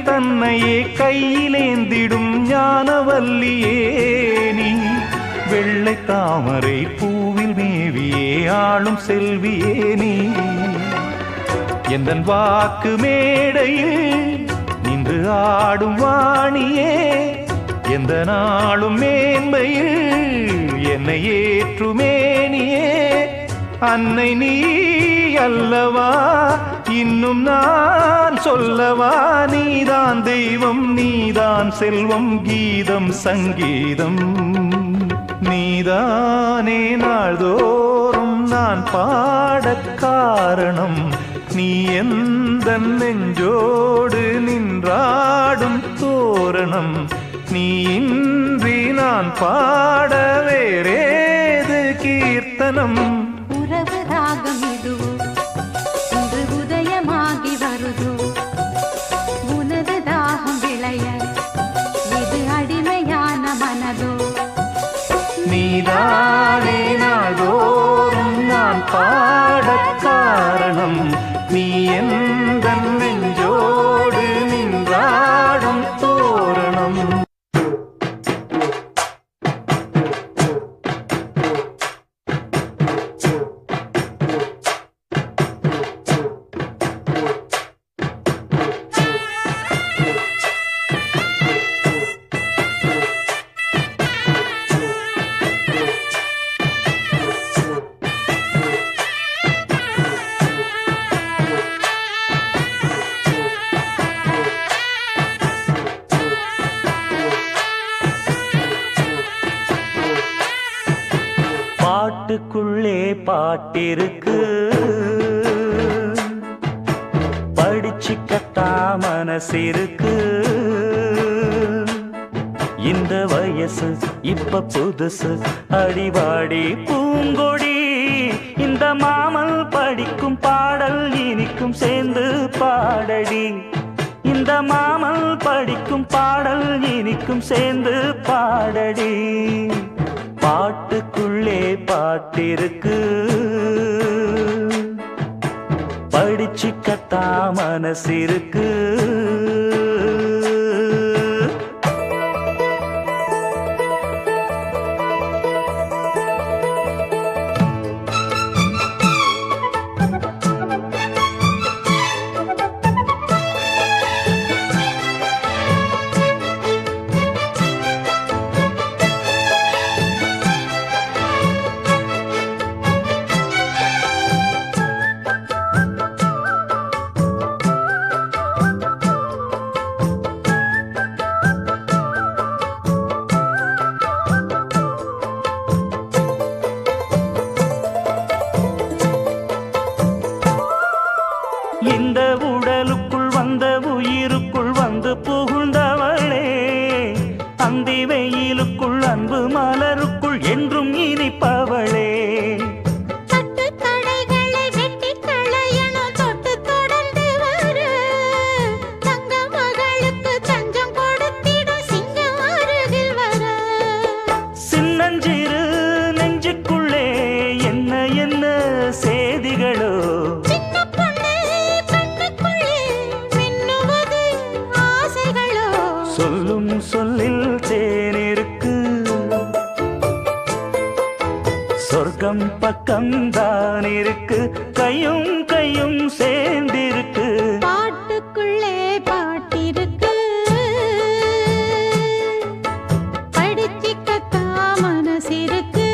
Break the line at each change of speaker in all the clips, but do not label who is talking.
தன்னையே கையிலேந்திடும் ஞானவல்லியே நீ வெள்ளை தாமரை பூவில் மேவியே ஆளும் செல்வியே நீ எந்தன் வாக்கு மேடையில் நின்று ஆடும் வாணியே எந்த நாளும் மேன்மையில் என்னை ஏற்றுமேனியே அன்னை நீ அல்லவா இன்னும் நான் சொல்லவா நீதான் தெய்வம் நீதான் செல்வம் கீதம் சங்கீதம் நீதானே நாள்தோறும் நான் பாடக் காரணம் நீ எந்த நெஞ்சோடு நின்றாடும் தோரணம் நீ இன்றி நான் பாட வேறேது கீர்த்தனம்
உறவு ராகம் இதுவோ இன்று உதயமாகி வருதோ உனது தாகம் விளைய இது அடிமையான மனதோ
நீதானே நாள்தோறும் நான் பாடக் காரணம் நீ எந்த நெஞ்சோடு நின்றாடும் தோரணம் பாட்டுக்குள்ளே பாட்டிருக்கு படிச்சுக்கத்தா மனசிருக்கு இந்த வயசு இப்ப புதுசு அடிவாடி பூங்கொடி இந்த மாமல் படிக்கும் பாடல் இனிக்கும் சேர்ந்து பாடடி இந்த மாமல் படிக்கும் பாடல் இனிக்கும் சேர்ந்து பாடடி பாட்டுக்குள்ளே பாட்டிருக்கு படிச்சுக்கத்தா மனசிருக்கு இந்த உடலுக்குள் வந்த உயிருக்குள் வந்து புகுந்தவளே அந்தி வெயிலுக்குள் அன்பு மலருக்குள் என்றும் இனிப்பவளே சின்னஞ்சிறு நெஞ்சுக்குள்ளே என்ன என்ன சேதிகளோ சொல்லும் சொல்லில் தேனிருக்கு சொர்க்கம் பக்கம்தான் இருக்கு கையும் கையும் சேர்ந்திருக்கு
பாட்டுக்குள்ளே பாட்டிருக்கு படிச்சுக்கத்தா மனசிருக்கு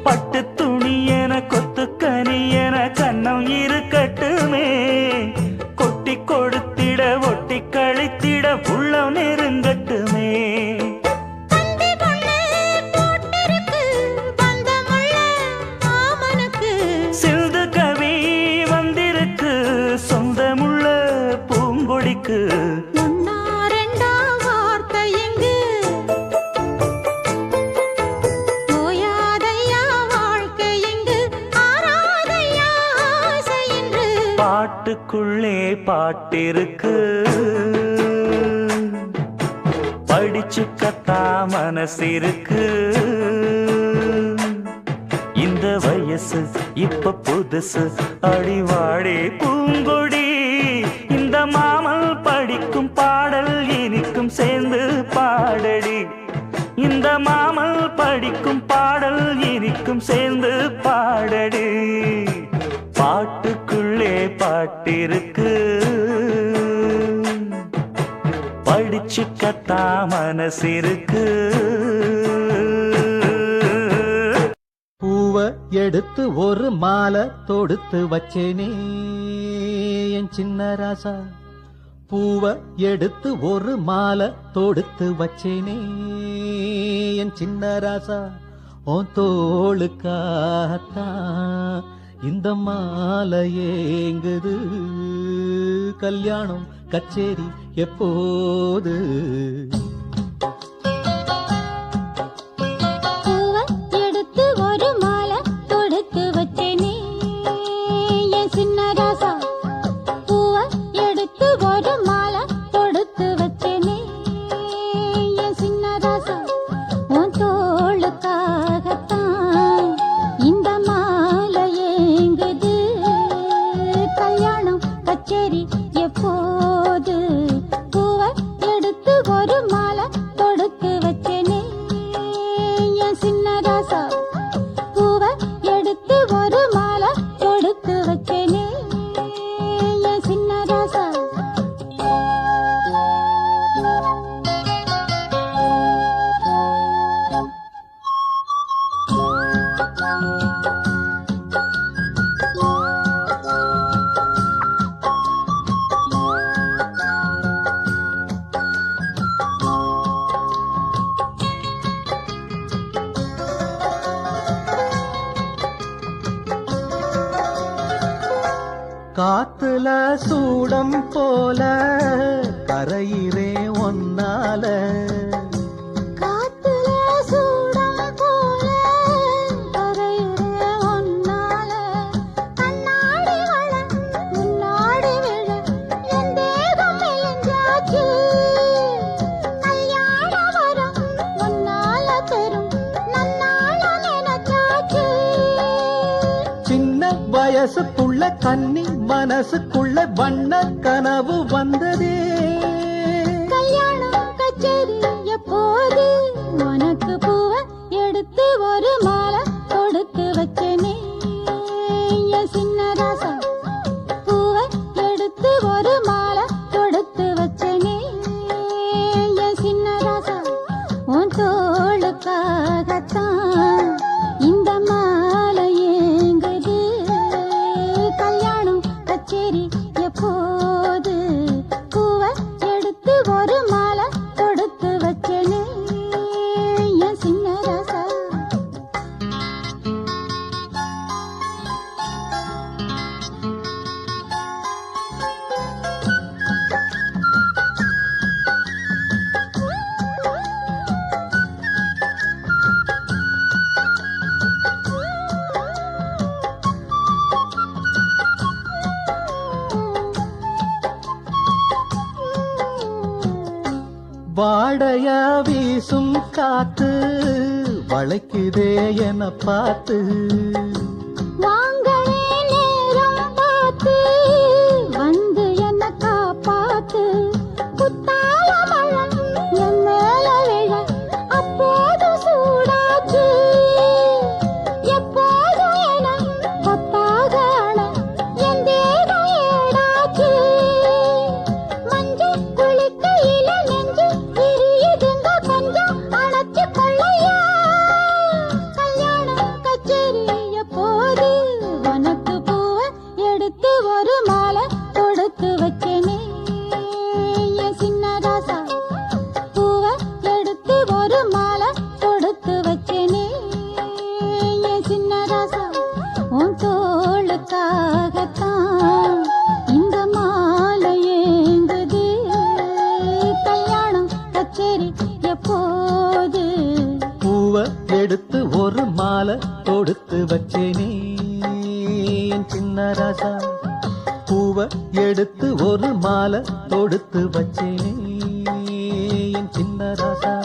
பட்டு துணி என கொத்து கனி என கண்ணம் இருக்கட்டுமே கொட்டி கொடுத்திட ஒட்டி கழித்து முடிக்கு
ஒன்னா ரெண்டா வார்த்தை இங்கு ஓயாதையா வாழ்க்கை இங்கு ஆராதையா ஆசை என்று
பாட்டுக்குள்ளே பாட்டிருக்கு படிச்சு கத்தா மனசிருக்கு இந்த வயசு இப்ப புதுசு அடிவாடி பூங்கொடி இந்த மாமல் படிக்கும் பாடல் இனிக்கும் சேர்ந்து பாடடி இந்த மாமல் படிக்கும் பாடல் இனிக்கும் சேர்ந்து பாடடி பாட்டுக்குள்ளே பாட்டிருக்கு படிச்சு கத்தா மனசிருக்கு
பூவ எடுத்து ஒரு மாலை தொடுத்து வச்சேனே என் சின்ன ராசா பூவ எடுத்து ஒரு மாலை தொடுத்து வச்சேனே என் சின்ன ராசா உன் தோளுக்காகத்தான் இந்த மாலை ஏங்குது கல்யாணம் கச்சேரி எப்போது
பூவை எடுத்து ஒரு மாலை தொடுத்து வச்சேனே என் சின்ன ராசா பூவை எடுத்து ஒரு மாலை தொடுத்து வச்சேனே என் சின்ன ராசா உன் தோளுக்காகத்தான் இந்த மாலை ஏங்குது கல்யாணம் கச்சேரி எப்போது பூவை எடுத்து ஒரு மாலை தொடுத்து வச்சேனே என் சின்ன ராசா பூவை எடுத்து ஒரு மாலை தொடுத்து வச்சேனே என் சின்ன ராசா
காத்துல சூடம் போல கரையிறே ஒன்னால
காத்துல சூடம் போல கரையிற ஒன்னால கண்ணாடி வள முன்னாடி விழ என் தேகம் மெலிஞ்சாச்சு கல்யாண வரம் முன்னால பெரும் நன்னால நினைச்சாச்சு
சின்ன வயசுக்குள்ள கன்னி மனசுக்குள்ள வண்ண கனவு வந்ததே
கல்யாணம் கச்சேரி எப்போது உனக்கு பூவை எடுத்து ஒரு மாலை கொடுத்து வச்சேனே என் சின்ன ராசா பூவை எடுத்து ஒரு மாலை கொடுத்து வச்சேனே என் சின்ன ராசா உன் தோளுக்காகத்தான் இந்த மாலை ஏங்குது கல்யாணம் கச்சேரி எப்போது பூவை எடுத்து ஒரு மாலை தொடுத்து வச்சேனே என் சின்ன ராசா
வாடைய வீசும் காத்து வளைக்குதே என பார்த்து
வாங்கவே நேரம் பார்த்து வந்து என்ன காப்பாத்து குத்தால மழை என் மேல விழ அப்போது சூடாச்சு எப்போது என கொத்தாக அண என் தேகம் ஏடாச்சு மஞ்சள் குளிக்கையில நெஞ்சு எரியுதுங்க கொஞ்சம் அணைச்சு கொள்ளையா கல்யாணம் கச்சேரி எப்போ
வச்சேனே என் சின்ன ராசா, பூவை எடுத்து ஒரு மாலை தொடுத்து வச்சேனே என் சின்ன ராசா.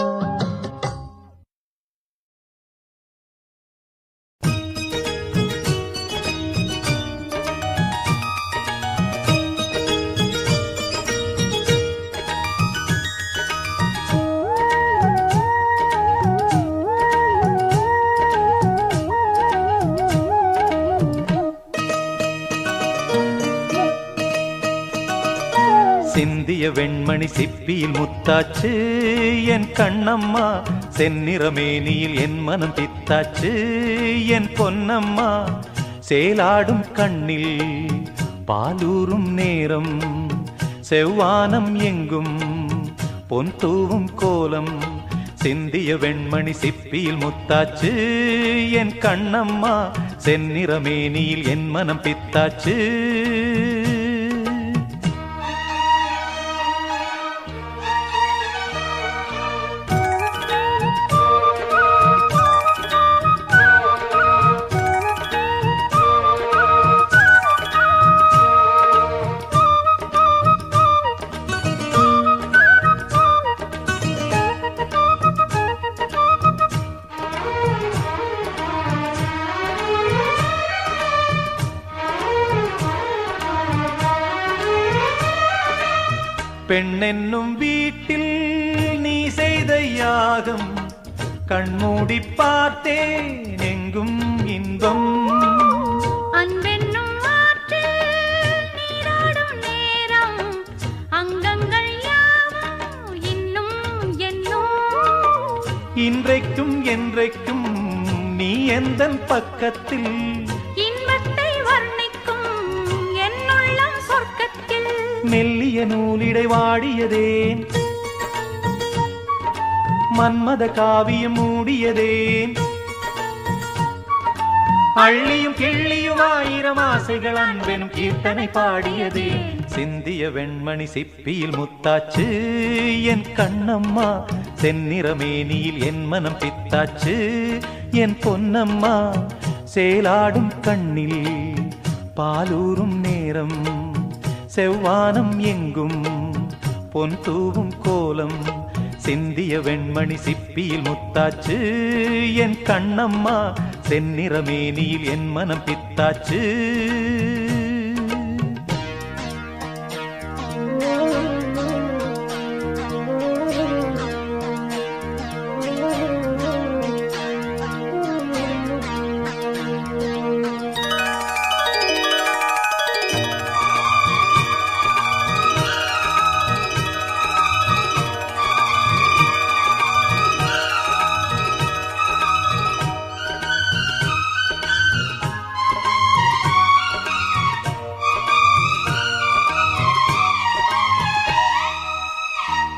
சிந்திய வெண்மணி சிப்பியில் முத்தாச்சு என் கண்ணம்மா, செந்நிறமேனியில் என் மனம் பித்தாச்சு என் பொன்னம்மா. சேலாடும் கண்ணில் பாலூரும் நேரம், செவ்வானம் எங்கும் பொன் தூவும் கோலம். சிந்திய வெண்மணி சிப்பியில் முத்தாச்சு என் கண்ணம்மா, செந்நிறமேனியில் என் மனம் பித்தாச்சு. பெண்ணென்னும் வீட்டில் நீ செய்த யாகம், கண்மூடி பார்த்தேன் எங்கும் இன்பம்.
அன்பென்னும் ஆற்றில் நீராடும் நேரம், அங்கங்கள் யாவும் இன்னும் என்னும்.
இன்றைக்கும் என்றைக்கும் நீ எந்தன் பக்கத்தில்,
இன்பத்தை வர்ணிக்கும் என்னுள்ளம் சொர்க்கத்தில்.
மெல்லிய நூலிடை வாடியதேன், மன்மத காவியம் மூடியதேன். அள்ளியும் கிள்ளியும் ஆயிரம் ஆசைகள் அன்பெனும் கீர்த்தனை பாடியதே. சிந்திய வெண்மணி சிப்பியில் முத்தாச்சு என் கண்ணம்மா, செந்நிறமேனியில் என் மனம் பித்தாச்சு என் பொன்னம்மா. சேலாடும் கண்ணில் பாலூரும் நேரம், செவ்வானம் எங்கும் பொன் தூவும் கோலம். சிந்திய வெண்மணி சிப்பியில் முத்தாச்சு என் கண்ணம்மா, செந்நிறமேனியில் என் மனம் பித்தாச்சு.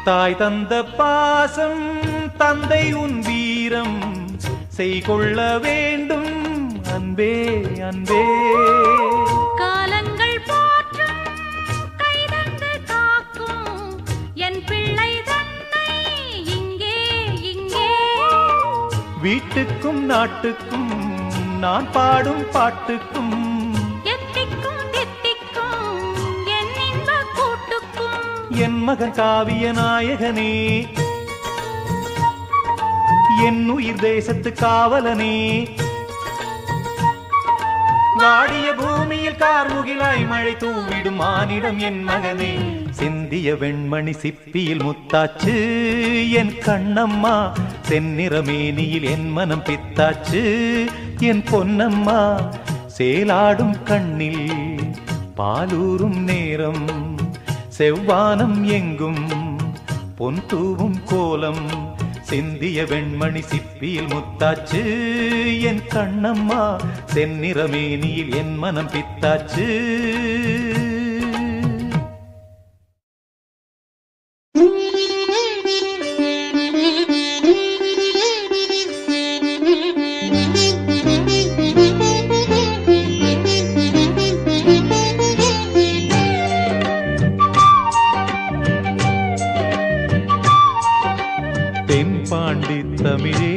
தாய் தந்த பாசம் தந்தை உன் வீரம், செய்கொள்ள வேண்டும் அன்பே அன்பே.
காலங்கள் போற்றும் கைதந்து காக்கும் என் பிள்ளை தன்னை இங்கே இங்கே.
வீட்டுக்கும் நாட்டுக்கும் நான் பாடும் பாட்டுக்கும்,
எத்திக்கும் தித்திக்கும் என் இன்ப கூட்டுக்கும்.
என் மகன் காவிய நாயகனே, என் உயிர் தேசத்து காவலனே. வாடிய பூமியில் கார்முகிலாய் மழை தூவிடும் மானிடம் என் மகனே. சிந்திய வெண்மணி சிப்பியில் முத்தாச்சு என் கண்ணம்மா, செந்நிறமேனியில் என் மனம் பித்தாச்சு என் பொன்னம்மா. சேலாடும் கண்ணில் பாலூரும் நேரம், செவ்வானம் எங்கும் பொன் தூவும் கோலம். சிந்திய வெண்மணி சிப்பியில் முத்தாச்சு என் கண்ணம்மா, செந்நிறமேனியில் என் மனம் பித்தாச்சு. தென்பாண்டி தமிழே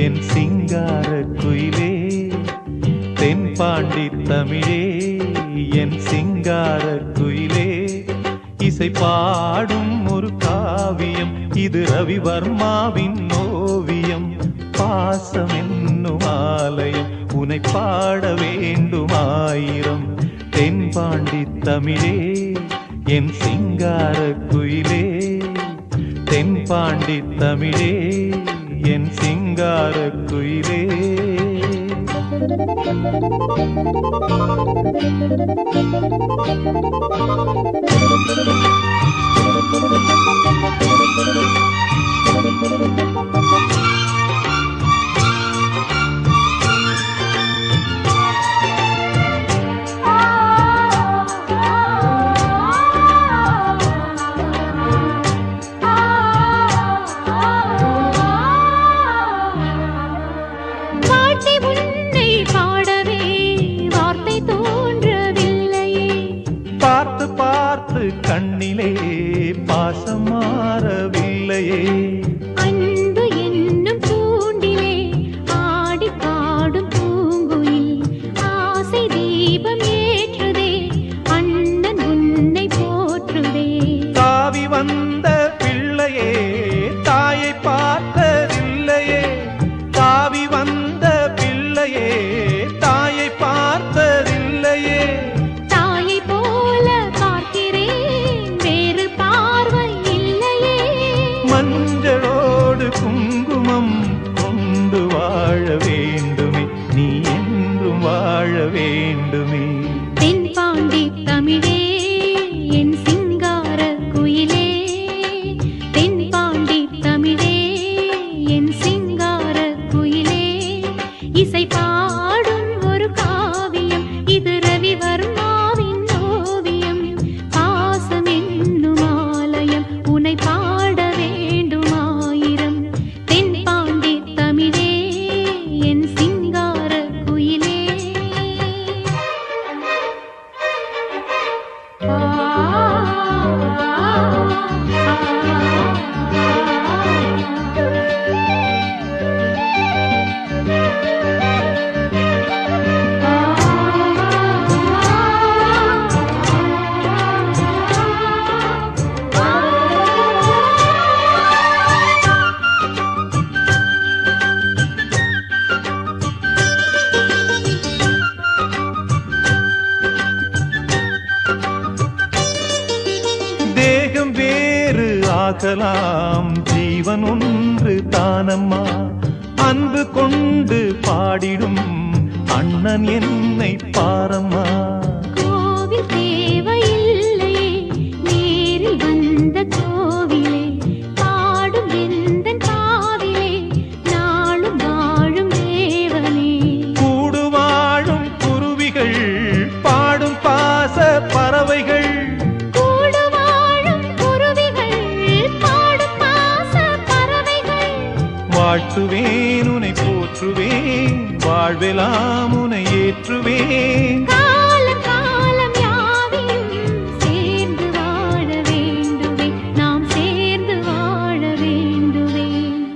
என் சிங்கார குயிலே, தமிழே என் சிங்கார குயிலே இசை பாடும் ஒரு காவியம் இது ரவிவர்மாவின் ஓவியம் பாசம் என்னும் ஆலயம் உனை பாட வேண்டுமாயிரம் தென்பாண்டி தமிழே என் சிங்கார குயிலே தென்பாண்டி தமிழே என் சிங்கார குயிலே கண்ணிலே பாசம் மாறவில்லையே
அன்பு என்னும் பூண்டிலே ஆடி பாடும் பூங்குயில் ஆசை தீபம் ஏற்றுதே அண்ணன் உன்னை போற்றுதே
தாவி வந்த பிள்ளையே தாயை பார்த்ததில்லையே தாவி வந்த பிள்ளையே தாயை பார்த்ததில்லையே மஞ்சளோடு குங்குமம் கொண்டு வாழ வேண்டுமே நீ என்றும் வாழ வேண்டுமே
தென்பாண்டி தமிழே என் சிங்கார குயிலே தென்பாண்டி தமிழே என் சிங்கார குயிலே இசை பாடும் ஒரு காவியம் இது ரவிவர்மாவின் ஓவியம் பாசம் என்னும் ஆலயம் உனை பாட வேண்டுமாயிரம் தென்பாண்டி தமிழே என் சிங்கார குயிலே
தேகம் வேறு ஆகலாம் ஜீவன் ஒன்று தானம்மா அன்பு கொண்டு பாடிடும் அண்ணன் என்னை பாரம்மா
கோவில் தேவையில்லையே நேரில் வந்த கோவிலே பாடும் எந்தன் காவிலே நாளும் வாழும் தேவனே
கூடு வாழும் குருவிகள் பாடும் பாச பறவைகள் வாழ்த்துவேன் உனை போற்றுவேன் வாழ்வெல்லாம் உனை ஏற்றுவேன்
காலம் காலம் யாவையும் சேர்ந்து வாழ வேண்டுவே நாம் சேர்ந்து வாழ வேண்டுவே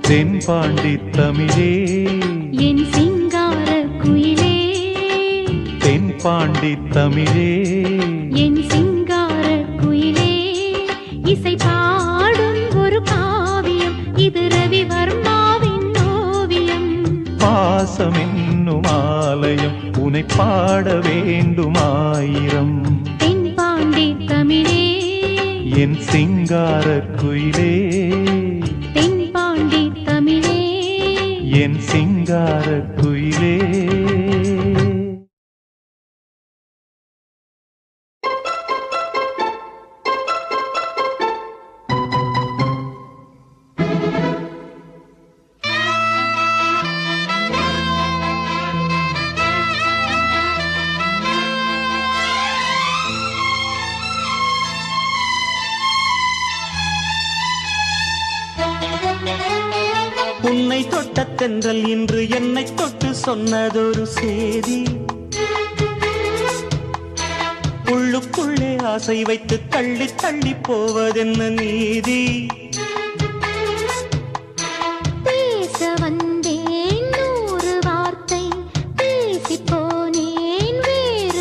தென்பாண்டி தமிழே
என் சிங்கார குயிலே
தென்பாண்டி தமிழே
என் சிங்கார குயிலே இசை பாடும் ஒரு காவியம் இது ரவிவர்மாவின் ஓவியம்
பாசம் என்னும் ஆலயம் உனை பாட வேண்டுமாயிரம்
தென்பாண்டி தமிழே
என் சிங்கார குயிலே
தென்பாண்டி தமிழே
என் சிங்கார குயிலே
உன்னை தொட்ட தென்றல் இன்று என்னை தொட்டு சொன்னதொரு சேதி உள்ளுக்குள்ளே ஆசை வைத்து தள்ளி தள்ளி போவதென்ன நீதி
பேச வந்தேன் 100 வார்த்தை பேசி போனேன் வேறு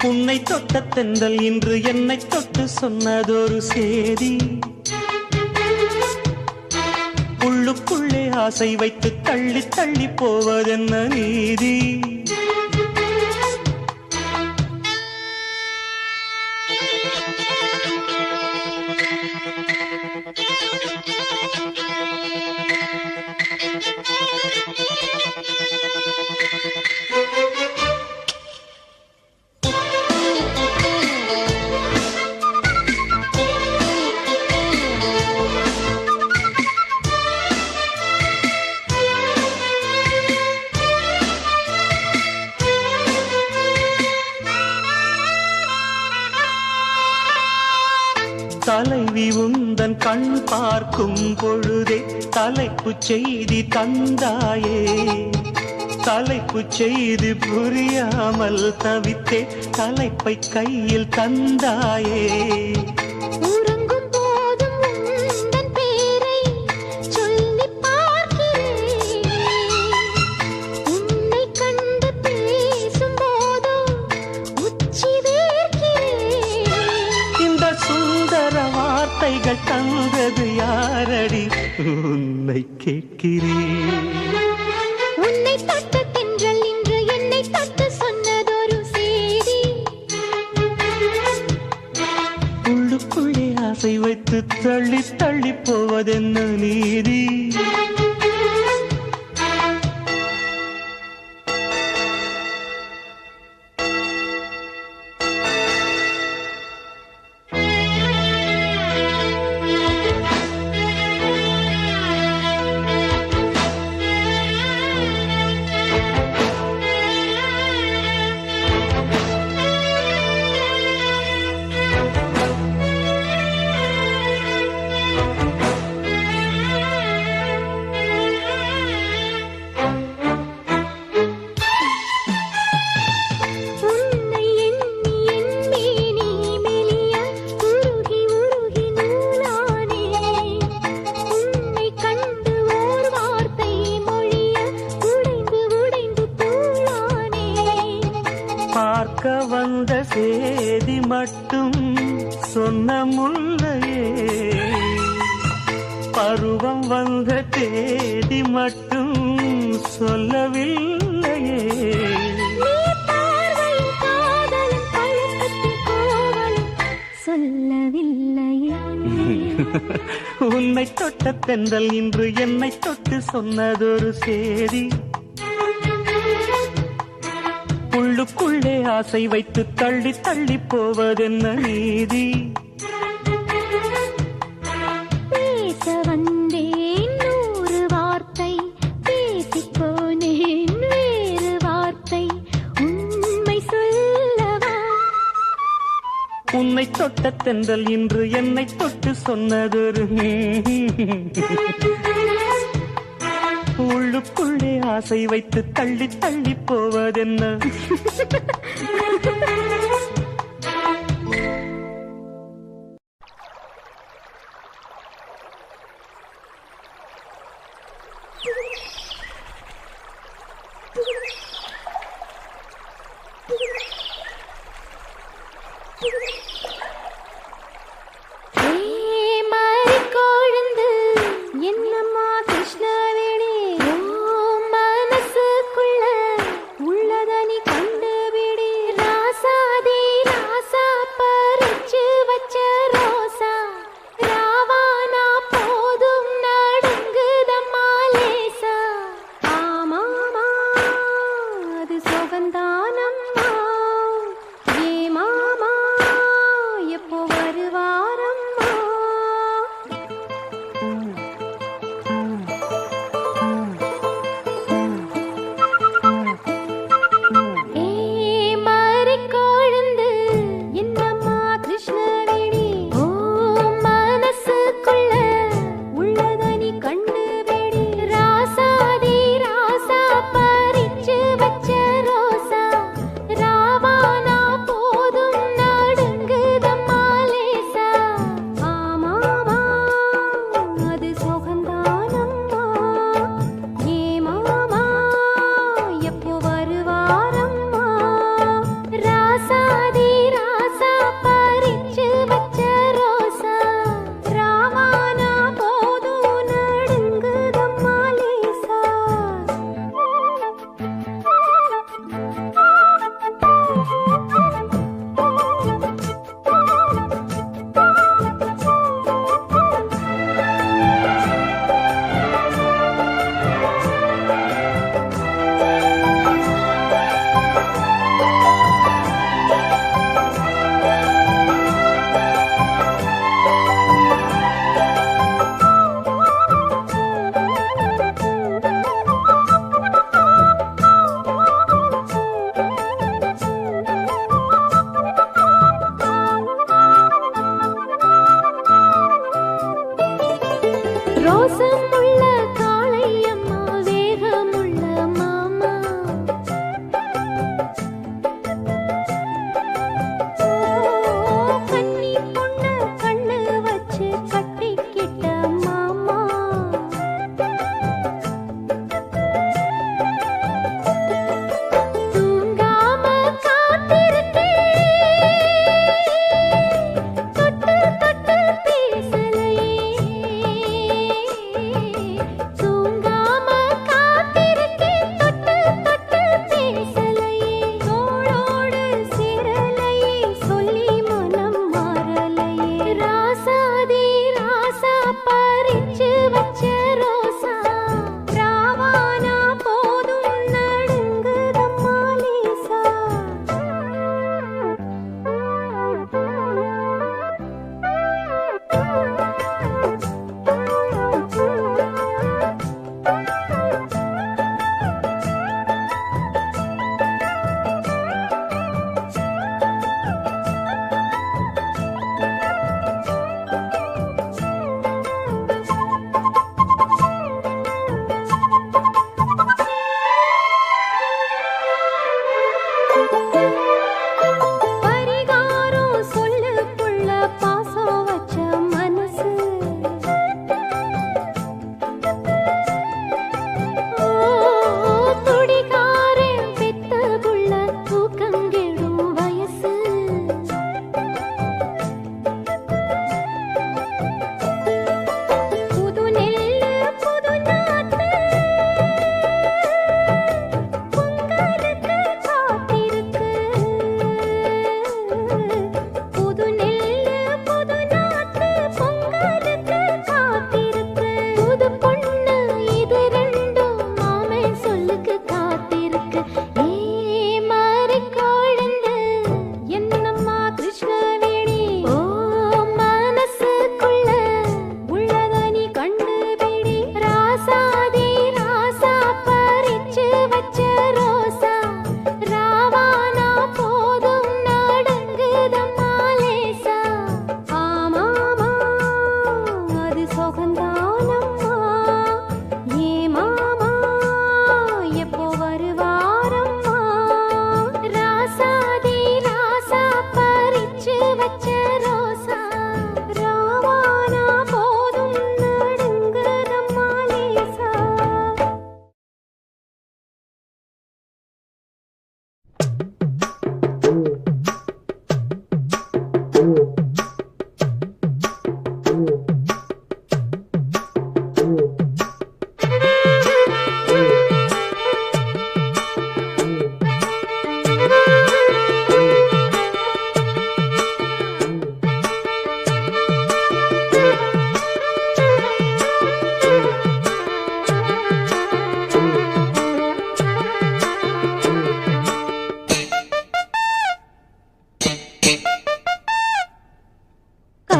உன்னை தொட்ட தென்றல் இன்று என்னை தொட்டு சொன்னதொரு சேதி. உள்ளுக்குள்ளே ஆசை வைத்து தள்ளி தள்ளி போவதென்ன நீதி. தலைவி உந்தன் கண் பார்க்கும் பொழுதே தலைப்புச் செய்தி தந்தாயே. தலைப்புச் செய்தி புரியாமல் தவித்தே தலைப்பை கையில் தந்தாயே.
உறங்கும் போதும் உந்தன் பேரை சொல்லிப் பார்க்கிறேன். உன்னை கண்டு பேசும் போதோ உச்சி வேர்க்கிறேன்.
இந்த சுந்தர வார்த்தைகள் தந்தது யாரடி உன்னை கேட்கிறேன்.
உன்னை தொட்ட தென்றல் இன்று என்னை தொட்டு சொன்னதொரு சேதி.
உள்ளுக்குள்ளே ஆசை வைத்து தள்ளி தள்ளி போவதென்ன நீதி.
உன்னை எண்ணி என் மேனி மெலிய உருகி உருகி நூலானேன். உன்னை கண்டு ஓர் வார்த்தை மொழிய உடைந்து உடைந்து தூளானேன்.
பார்க்க வந்த சேதி மட்டும் சொன்ன முல்லையே. பருவம் வந்த தேதி மட்டும் சொல்லவில்லையே.
நீ பார்வையின் காதலும் பழக்கத்தின் கோவலும் சொல்லவில்லையே.
உன்னை தொட்ட தென்றல் இன்று என்னை தொட்டு சொன்னதொரு சேதி. உள்ளுக்குள்ளே ஆசை வைத்து தள்ளி தள்ளி போவதென்ன நீதி.
பேச வந்தேன் 100 வார்த்தை பேசிப் போனேன் வேறு வார்த்தை உண்மை சொல்லவா.
உன்னை தொட்ட தென்றல் இன்று என்னை தொட்டு சொன்னதொரு உள்ளுக்குள்ளே ஆசை வைத்து தள்ளி தள்ளி போவதென்ன.
மாறிக்கொழுந்து என்னம்மா கிருஷ்ணவேணி மனசுக்குள்ள உள்ளதனி கண்டுபிடி. ராசாதி ராசா பறிச்சு வச்ச ரோசா ராவானா போதும் நடுங்குதம்மா லேசா. ஆமாமா அது சுகந்தானம்மா ஏ மாமா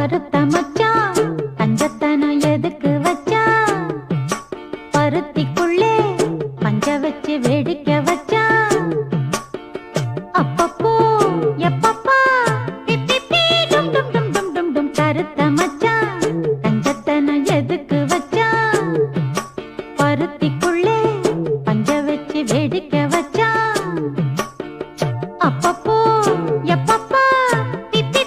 கருத்த மச்சான் கஞ்சத்தனம் எதுக்கு வச்சான் பருத்திக்குள்ளே பஞ்ச வச்சு வேடிக்கை வச்சான் அப்பப்போ எப்பப்பா பிப்பி டும் டும் டும் டும் டும் டும் கருத்த மச்சான் கஞ்சத்தனம் எதுக்கு வச்சான் பருத்திக்குள்ளே பஞ்ச வச்சு வேடிக்கை வச்சான் அப்பப்போ எப்பப்பா பிப்பி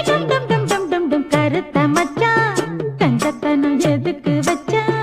டும் டும் டும் டும் டும் டும் கருத்த மச்சான் கஞ்சத்தனம் எதுக்கு வச்சான்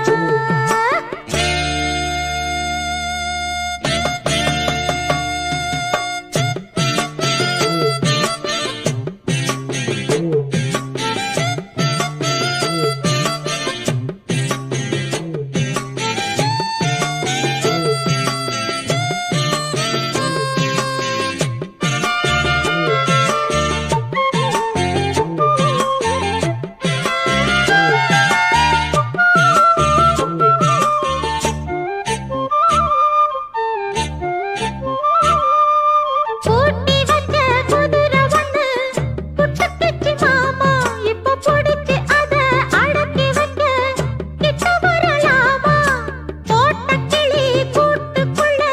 பூட்டி வச்ச குதிரை ஒண்ணு புட்டுக்கிச்சு மாமா இப்ப புடிச்சு அத அடக்கி வைக்க கிட்ட வரலாமா போட்ட கிளி கூட்டுக்குள்ள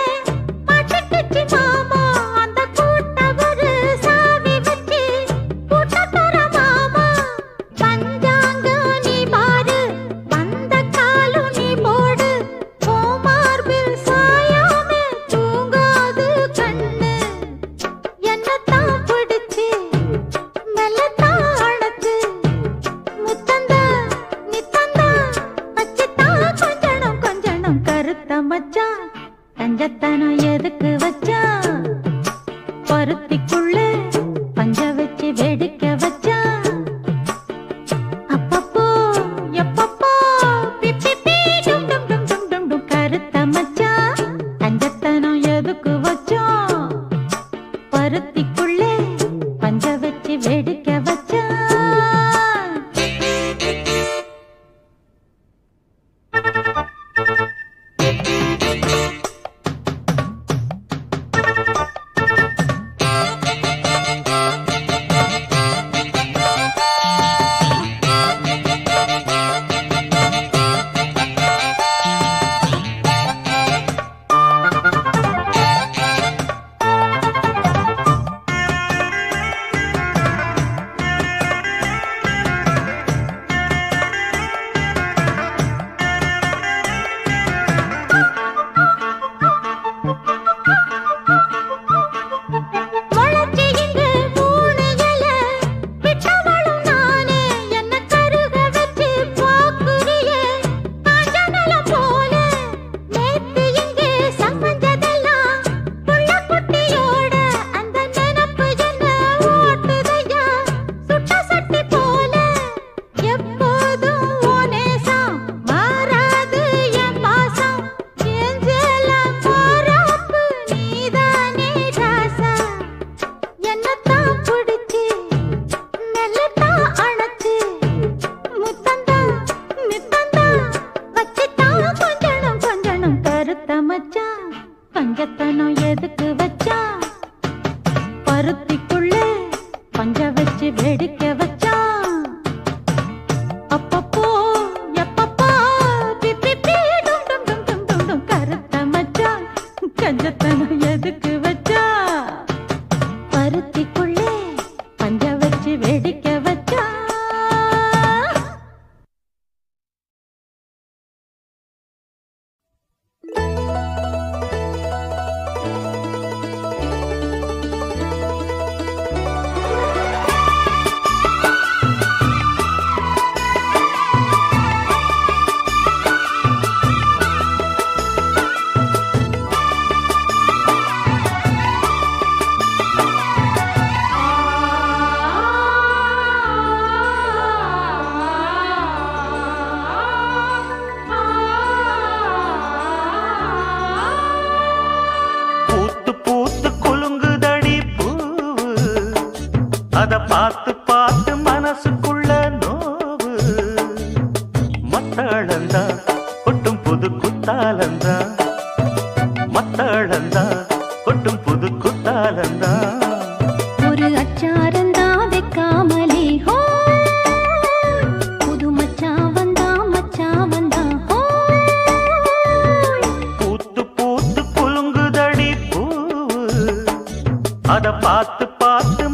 மாட்டிக்கிச்சு மாமா அந்த கூட்ட ஒரு சாவி வச்சு கூட்ட தர மாமா பஞ்சாங்கம் நீ பாரு வந்த காலும் நீ போடு கோமார்பில் சாயாம தூங்காது கண்ணு என்னத்தான் பிடிச்சு மெல்லத்தான் அணைச்சு முத்தந்தா நித்தந்தா வச்சுத்தான் கொஞ்சணும் கொஞ்சணும் கருத்த மச்சான் கஞ்சத்தனம் எதுக்கு வச்சான் பருத்திக்குள்ள பஞ்ச வச்சு வேடிக்கை வச்சான் அப்பப்போ எப்பப்போ பிப்பி டும் டும் டும் டும் டும் டும் கருத்த மச்சான் கஞ்சத்தனம் எதுக்கு வச்சான் பருத்திக்குள்ளே பஞ்ச வச்சு வேடிக்கை வச்சான் முளைச்சி இங்கு மூணு இலை விட்டவளும் நானே என்ன கருக வச்சு பாக்குறியே காஞ்சனலம் போல நேத்து இங்கே சமஞ்சதெல்லாம் புள்ள குட்டியோட அந்த நினப்பு என்ன ஓட்டுதையா சுட்ட சட்டி போல எப்போதும் ஓனேசம் மாறாது என் பாசம் எஞ்சல போறாப்பு நீதானே ராசா என்னத்தான் பிடிச்சு மெல்லத்தான் அணைச்சு முத்தந்தா நித்தந்தா வச்சுத்தான் கொஞ்சணும் கொஞ்சணும் கருத்த மச்சான் கஞ்சத்தனம் எதுக்கு வச்சான் பருத்திக்குள்ளே பஞ்ச வச்சு வேடிக்கை வச்சான் அப்பப்போ எப்பப்போ பிப்பி டும் டும் டும் டும் டும் டும் கருத்த மச்சான் கஞ்சத்தனம் எதுக்கு வச்சான் பருத்திக்குள்ளே பஞ்ச வச்சு வேடிக்கை வச்சான்
பூத்து பூத்து குலுங்குதடி பூவு அத பார்த்து பார்த்து மனசுக்குள்ள நோவு மத்தளந்தா கொட்டும் புது குத்தாலந்தா மத்தளந்தா கொட்டும் புது குத்தாலந்தா
ஒரு அச்சாரந்தா வைக்காமலே ஹோ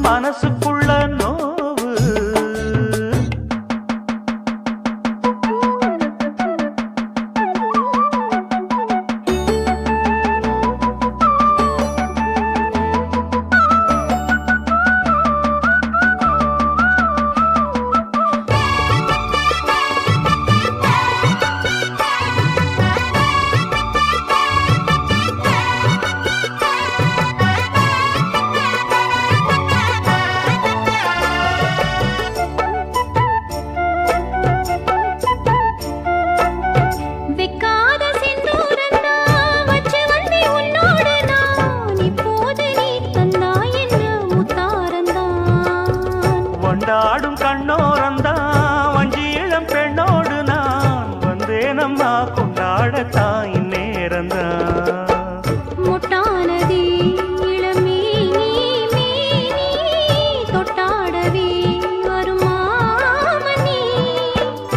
மனசுக்குள்ள நோவு.
வெக்காத செந்தூரந்தான் வச்சு வந்தே உன்னோடு நான். இப்போது நீ தந்தாய் என்ன முத்தாரந்தான்.
வண்டாடும் கண்ணோரந்தான் வஞ்சி இளம் பெண்ணோடு நான் வந்தேனம்மா கொண்டாடத்தான் இந்நேரந்தான்.
முட்டானதே இளமேனி மேனி தொட்டாடவே வருமாமணி.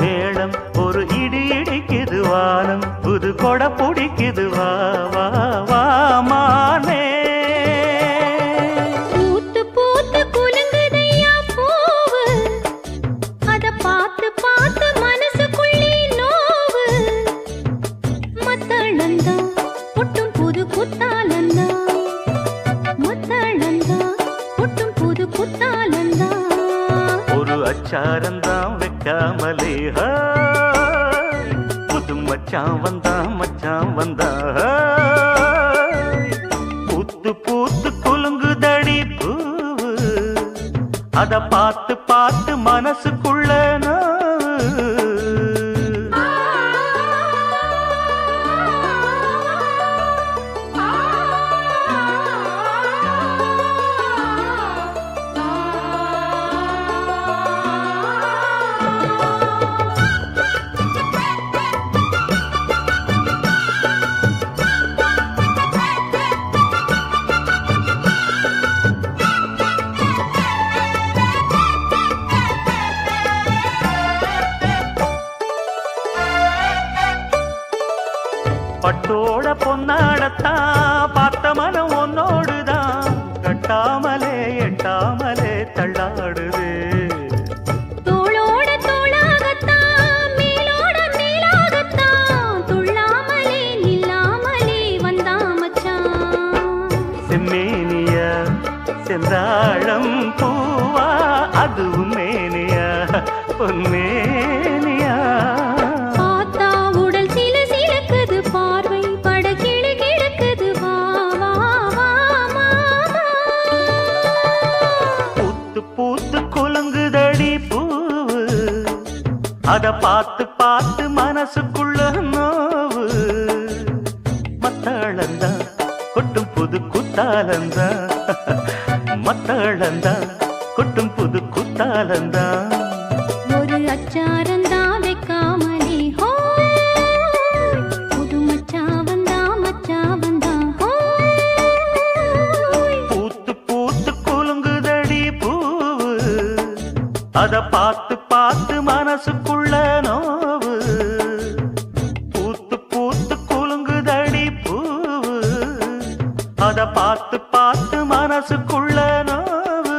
மேளம் ஒரு இடி இடிக்குது வானம் புது கொடை பிடிக்குது வா வா வா மானே.
பூத்து பூத்து குலுங்குதையா பூவு. அத பார்த்து பார்த்து மனசுக்குள்ளே நோவு. மத்தளந்தா ஒட்டும் புது குத்தாலந்தா. மத்தளந்தா ஒட்டும் புது குத்தாலந்தா.
ஒரு அச்சாரந்தான் வைக்காமலே ஹாய். புது மச்சான் வந்தா ஹாய். பூத்து பூத்து குலுங்குதடி பூவு. அத பார்த்து பார்த்து மனசுக்குள்ள நோவு. பட்டோட பொன்னாடத்தான் பார்த்த மனம் உன்னோடுதான் கட்டாமலே எட்டாமலே தள்ளாடுது.
தோளோட தோளாகத்தான் மேலோட மேலாகத்தான் துள்ளாமலே நில்லாமலே வந்தா மச்சான்.
செம்மேனியா செந்தாழம் பூவா அதுவும் மேனியா பொன்மேனியா.
பார்த்தா உடல் சில சிலக்குது பார்வை பட கிளு கிழக்குது வா வா வா மாமா.
பூத்து பூத்து குலுங்குதடி பூவு. அத பார்த்து பார்த்து மனசுக்குள்ள நோவு. மத்தளந்தா கொட்டும் புது குத்தாலந்தா. மத்தளந்தா கொட்டும் புது குத்தாலந்தா.
ஒரு அச்சாரந்தா வைக்காமலே ஹோ. புது மச்சா வந்தா ஹோ.
பூத்து பூத்து குலுங்குதடி பூவு. அத பார்த்து பார்த்து மனசுக்குள்ள நோவு. பூத்து பூத்து குலுங்குதடி பூவு. அத பார்த்து பார்த்து மனசுக்குள்ள நோவு.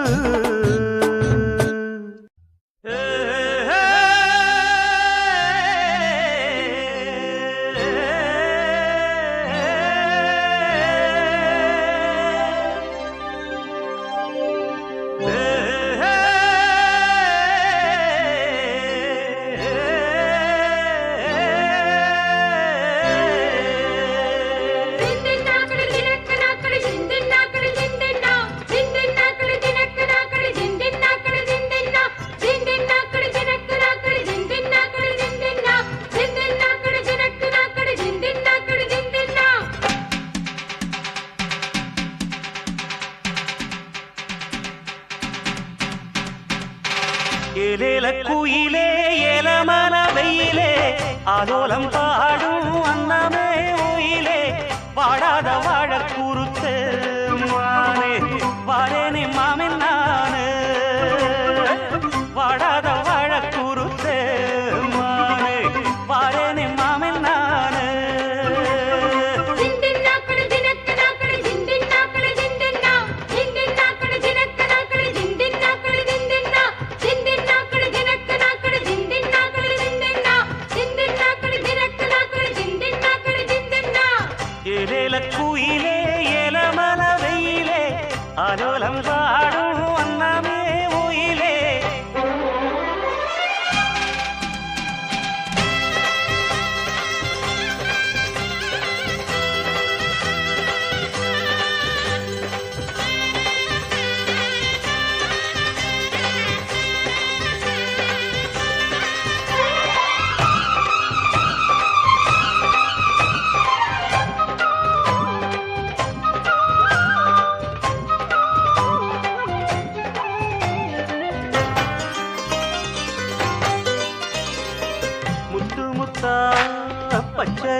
ஏலேல குயிலே ஏலமன வெயிலே ஆலோலம் பாடும் அன்னமே உயிலே வாடாத வாழ குறுத்து மானே வாரேனே மாமன் நானு வாடாத வாழ குறுத்து மானே வாரேனே மாமன் நானு
ஜிந்தின்னா கட ஜினக்கனா கட ஜிந்தின்னா கட ஜிந்தின்னா ஜிந்தின்னா கட ஜினக்கனா கட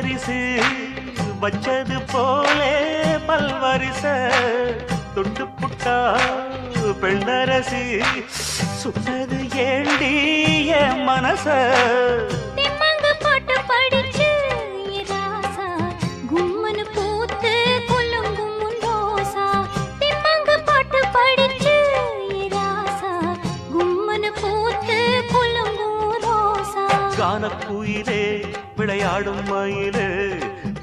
பச்சரிசு வச்சது போலே பல்வரிச தொட்டு புட்டா பெண்ணரசி சுட்டது ஏண்டி என் மனச
திம்மங்கு போட்டு படிச்சு ராசா கும்மனு பூத்து குலுங்கும் ரோசா திம்மங்கு போட்டு படிச்சு ராசா கும்மனு பூத்து குலுங்கும் ரோசா
கானக்குயிலே விளையாடும் மயிலே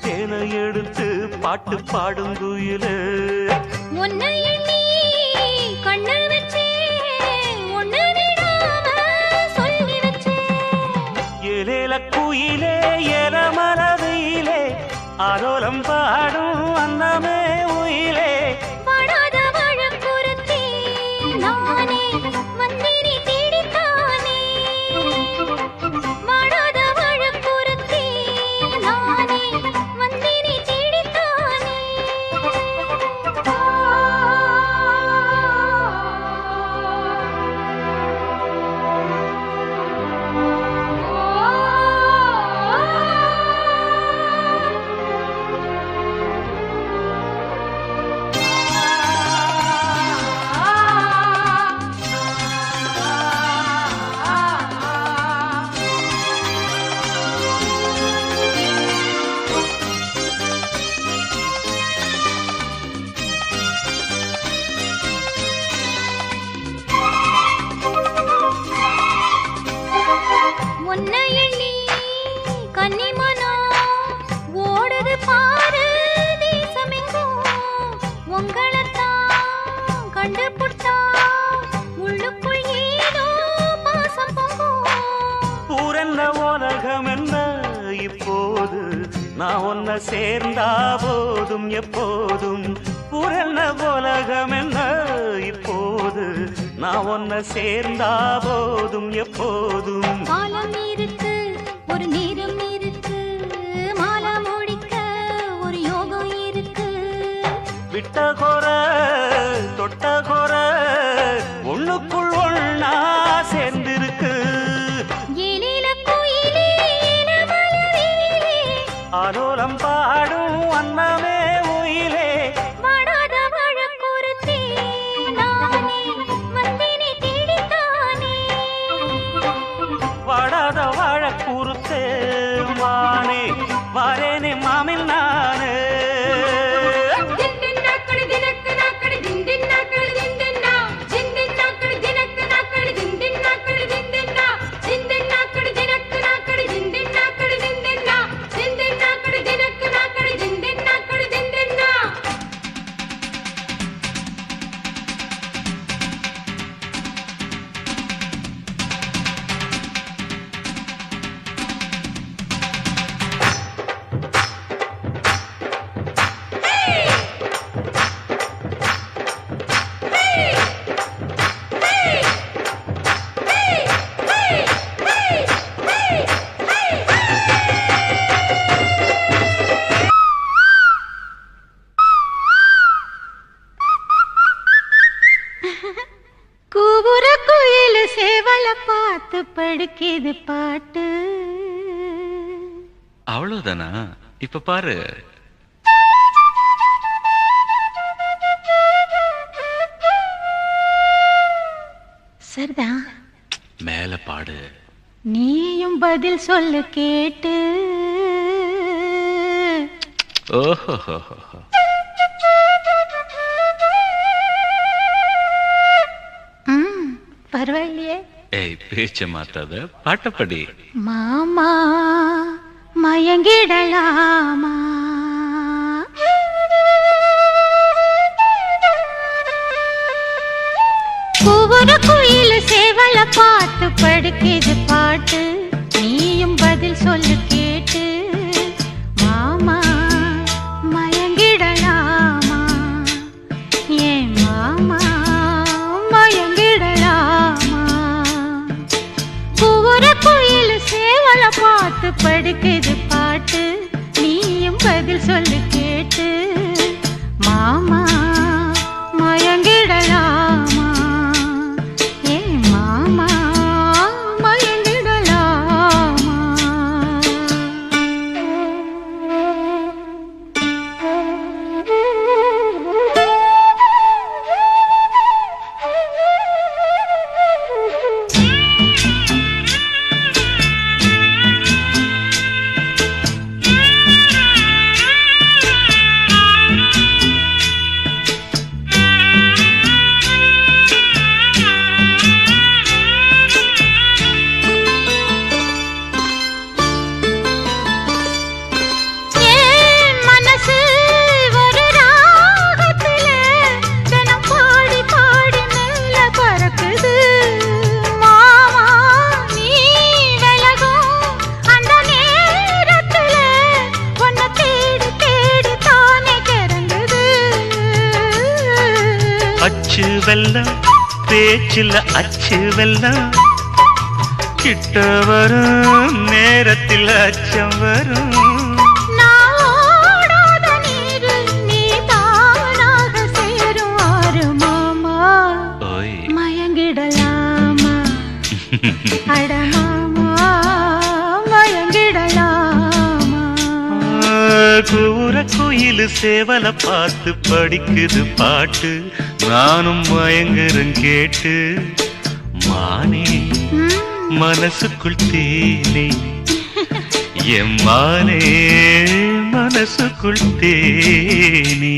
தேனை எடுத்து பாட்டு பாடும் குயிலே
உன்னை எண்ணி கண்ணு வச்சே ஒண்ணு விடாம சொல்லி வச்சே
ஏலேல குயிலே ஏல மரவிலே ஆரோலம் பாடும் அன்னமே உயிலே
வாடாத வாழக்குறுத்தி நானே வந்தினி தேடித்தானே வாடாத வாழக்குறுத்தி நானே வந்தினி தேடித்தானே உன்னை எண்ணி கன்னிமனோ ஓடுது பாரு தேசமெங்கும் உங்களைத்தான் கண்டுபுட்டா உள்ளுக்குள் ஏதோ பாசம் பொங்கும்
பூரன்ன உலகம் என்ன இப்போது நான் ஒன்ன சேர்ந்தா போதும் எப்போதும் பூரன்ன உலகம் என்ன இப்போது நான் ஒன்ன சேர்ந்தா போதும் எப்போதும்
காலம் இருக்கு ஒரு நேரம் இருக்கு மாலை முடிக்க ஒரு யோகம் இருக்கு
விட்ட கொர தொட்ட கொர ஒண்ணுக்குள் ஒண்ணா சேர்ந்திருக்கு
ஏலில கோயிலே மலரிலே
ஆரோலம் பாடும் அன்னமே உயிலே
வாடாத வாழக்குறுத்தி நானே வந்தினி தேடித்தானே
வாடாத வாழ கூறுத்தே மானே வாரேனே மாமில் நானே
கூவுற குயில் சேவல பார்த்து படுக்கிது பாட்டு
அவ்வளவுதானா? இப்ப பாரு.
சரிதான்,
மேல பாடு.
நீயும் பதில் சொல்லு கேட்டு.
ஓஹோ,
பரவாயில்லையே.
ஏய், பேச்ச மாத்தாத, பாட்டப்படி.
மாமா மயங்கிடலாமா? ஒவ்வொரு குயில் சேவல பார்த்து படுக்கிது பாட்டு. நீயும் பதில் சொல்லு கேட்டு. மாமா மயங்கிடலாமா? ஏன் மாமா மயங்கிடலாமா? ஒவ்வொரு குயில் சேவல பார்த்து படுக்கிது பாட்டு. நீயும் பதில் சொல்லு கேட்டு. மாமா மயங்கிடலாமா? ஏன் மாமா மயங்கிடலாமா?
வெல்லம் பேச்சில் அச்சு வெல்லம் கிட்ட வரும் நேரத்தில் அச்சம் வரும்
நான் ஓடாத நீரு நீ தானாக சேரும் ஆறு மாமா
ஓய்
மயங்கிடலாமா அட மாமா மயங்கிடலாமா
கூற குயில் சேவல பார்த்து படிக்குது பாட்டு நானும் மயங்குறேன் கேட்டு மானே மனசுக்குள் தேனே என் மானே மனசுக்குள் தேனே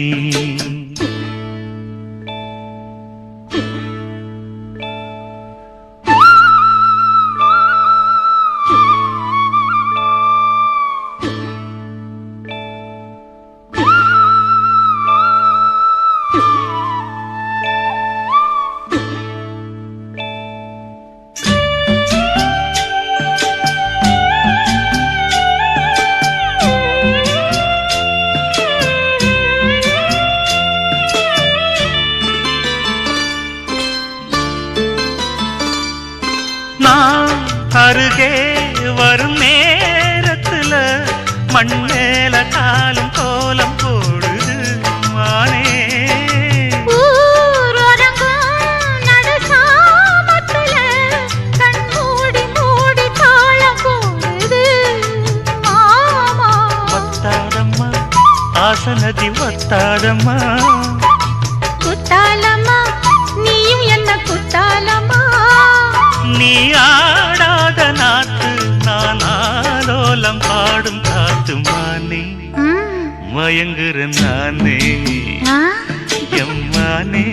நான் அருகே வரும் நேரத்துல மண் மேல காலும் கோலம் போடுது மானே
ஊரடங்கும் நடுசாமத்துல கண் மூடி மூடி தாளம் போடுது மாமா
வத்தாதம்மா ஆசனதி வத்தாதம்மா
குத்தாலம்மா நீயும் என்ன குத்தாலம்மா
நீ ஆடாத நாத்து நான் ஆலோலம் பாடும் காத்து மானே மயங்குறேன் நானே எம்மானே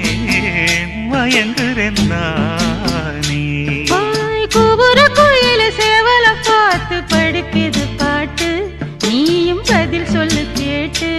மயங்குறேன் நானே
கூபுர கோயில சேவல பார்த்து படிக்குது பாட்டு நீயும் பதில் சொல்லு கேட்டு